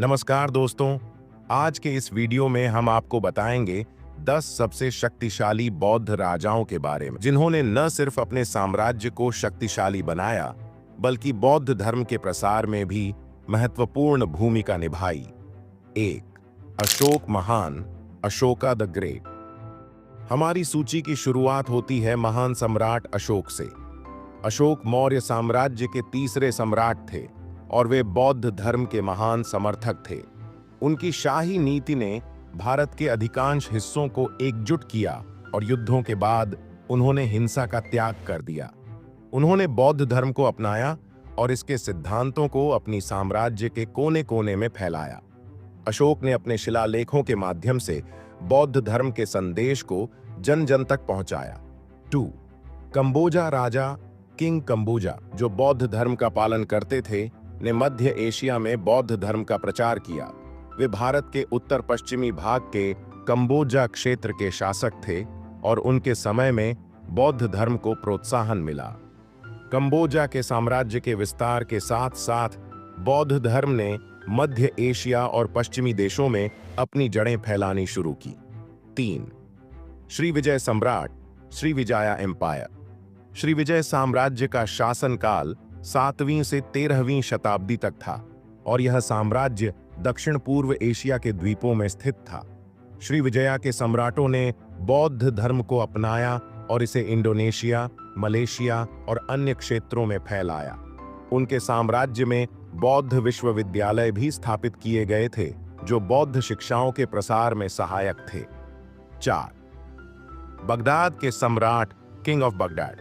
नमस्कार दोस्तों। आज के इस वीडियो में हम आपको बताएंगे 10 सबसे शक्तिशाली बौद्ध राजाओं के बारे में, जिन्होंने न सिर्फ अपने साम्राज्य को शक्तिशाली बनाया, बल्कि बौद्ध धर्म के प्रसार में भी महत्वपूर्ण भूमिका निभाई। 1. अशोक महान, अशोका द ग्रेट। हमारी सूची की शुरुआत होती है महान सम्राट अशोक से। अशोक मौर्य साम्राज्य के तीसरे सम्राट थे और वे बौद्ध धर्म के महान समर्थक थे। उनकी शाही नीति ने भारत के अधिकांश हिस्सों को एकजुट किया और युद्धों के बाद उन्होंने हिंसा का त्याग कर दिया। उन्होंने बौद्ध धर्म को अपनाया और इसके सिद्धांतों को अपनी साम्राज्य के कोने-कोने में फैलाया। अशोक ने अपने शिलालेखों के माध्यम से बौद्ध धर्म के संदेश को जन-जन तक पहुंचाया। 2. कंबोजा राजा किंग कंबोजा, जो बौद्ध धर्म का पालन करते थे, ने मध्य एशिया में बौद्ध धर्म का प्रचार किया। वे भारत के उत्तर पश्चिमी भाग के कंबोजा क्षेत्र के शासक थे और उनके समय में बौद्ध धर्म को प्रोत्साहन मिला। कंबोजा के साम्राज्य के विस्तार के साथ साथ बौद्ध धर्म ने मध्य एशिया और पश्चिमी देशों में अपनी जड़ें फैलानी शुरू की। 3. श्रीविजय सम्राट, श्रीविजया एम्पायर। श्रीविजय साम्राज्य का शासनकाल 7वीं से 13वीं शताब्दी तक था और यह साम्राज्य दक्षिण पूर्व एशिया के द्वीपों में स्थित था। श्रीविजया के सम्राटों ने बौद्ध धर्म को अपनाया और इसे इंडोनेशिया, मलेशिया और अन्य क्षेत्रों में फैलाया। उनके साम्राज्य में बौद्ध विश्वविद्यालय भी स्थापित किए गए थे, जो बौद्ध शिक्षाओं के प्रसार में सहायक थे। 4. बगदाद के सम्राट, किंग ऑफ बगदाद।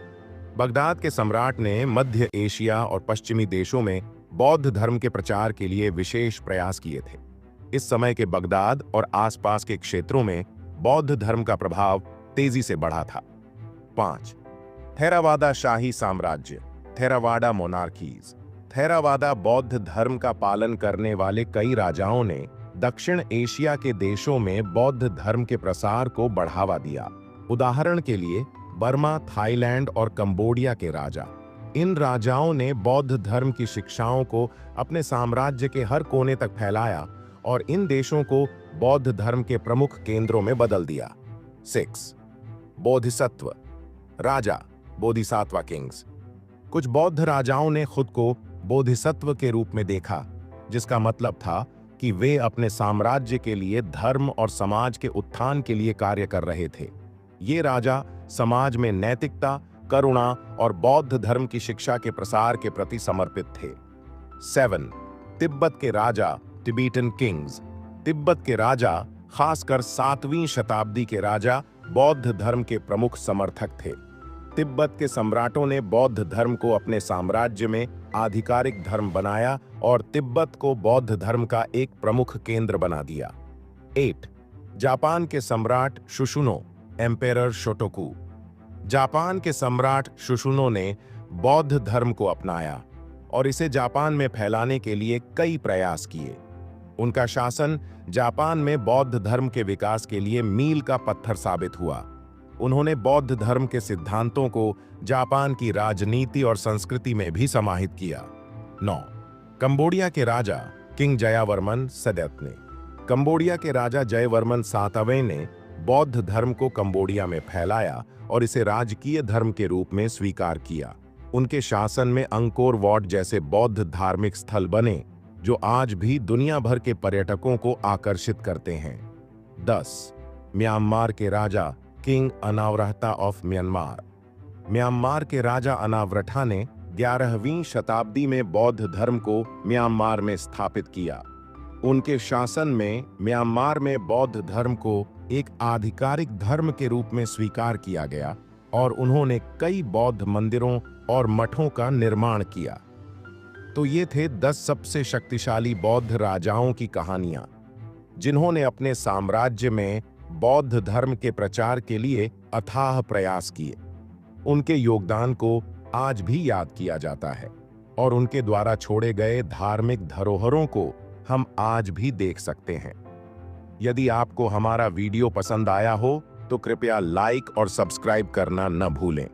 बगदाद के सम्राट ने मध्य एशिया और पश्चिमी देशों में बौद्ध धर्म के प्रचार के लिए विशेष प्रयास किए थे। इस समय के बगदाद और आसपास के क्षेत्रों में बौद्ध धर्म का प्रभाव तेजी से बढ़ा था। 5. थेरावादा शाही साम्राज्य, थेरावाडा मोनार्कीज। थेरावादा बौद्ध धर्म का पालन करने वाले कई राजाओं ने दक्षिण एशिया के देशों में बौद्ध धर्म के प्रसार को बढ़ावा दिया। उदाहरण के लिए बर्मा, थाईलैंड और कंबोडिया के राजा। इन राजाओं ने बौद्ध धर्म की शिक्षाओं को अपने साम्राज्य के हर कोने तक फैलाया और इन देशों को बौद्ध धर्म के प्रमुख केंद्रों में बदल दिया। 6. बोधिसत्व राजा, बोधिसत्व किंग्स। कुछ बौद्ध राजाओं ने खुद को बोधिसत्व के रूप में देखा, जिसका मतलब था कि वे अपने साम्राज्य के लिए धर्म और समाज के उत्थान के लिए कार्य कर रहे थे। ये राजा समाज में नैतिकता, करुणा और बौद्ध धर्म की शिक्षा के प्रसार के प्रति समर्पित थे। 7. तिब्बत के राजा, टिबेटन किंग्स। तिब्बत के राजा, खासकर 7वीं शताब्दी के राजा, बौद्ध धर्म के प्रमुख समर्थक थे। तिब्बत के सम्राटों ने बौद्ध धर्म को अपने साम्राज्य में आधिकारिक धर्म बनाया और तिब्बत को बौद्ध धर्म का एक प्रमुख केंद्र बना दिया। 8. जापान के सम्राट शुशुनो, एम्पेरर शोटोकू। जापान के सम्राट शुशुनो ने बौद्ध धर्म को अपनाया और इसे जापान में फैलाने के लिए कई प्रयास किए। उनका शासन जापान में बौद्ध धर्म के विकास के लिए मील का पत्थर साबित हुआ। उन्होंने बौद्ध धर्म के सिद्धांतों को जापान की राजनीति और संस्कृति में भी समाहित किया। 9. कंबोडिया के राजा, किंग जयावर्मन सदैतने। कंबोडिया के राजा जयवर्मन सातवें ने बौद्ध धर्म को कंबोडिया में फैलाया और इसे राजकीय धर्म के रूप में स्वीकार किया। उनके शासन में अंकोर वॉट जैसे बौद्ध धार्मिक स्थल बने, जो आज भी दुनिया भर के पर्यटकों को आकर्षित करते हैं। 10. म्यांमार के राजा, किंग अनावरहता ऑफ म्यांमार। म्यांमार के राजा अनावरठा ने 11वीं शताब्दी में बौद्ध धर्म को म्यांमार में स्थापित किया। उनके शासन में म्यांमार में बौद्ध धर्म को एक आधिकारिक धर्म के रूप में स्वीकार किया गया और उन्होंने कई बौद्ध मंदिरों और मठों का निर्माण किया। तो ये थे 10 सबसे शक्तिशाली बौद्ध राजाओं की कहानियां, जिन्होंने अपने साम्राज्य में बौद्ध धर्म के प्रचार के लिए अथाह प्रयास किए। उनके योगदान को आज भी याद किया जाता है और उनके द्वारा छोड़े गए धार्मिक धरोहरों को हम आज भी देख सकते हैं। यदि आपको हमारा वीडियो पसंद आया हो तो कृपया लाइक और सब्सक्राइब करना न भूलें।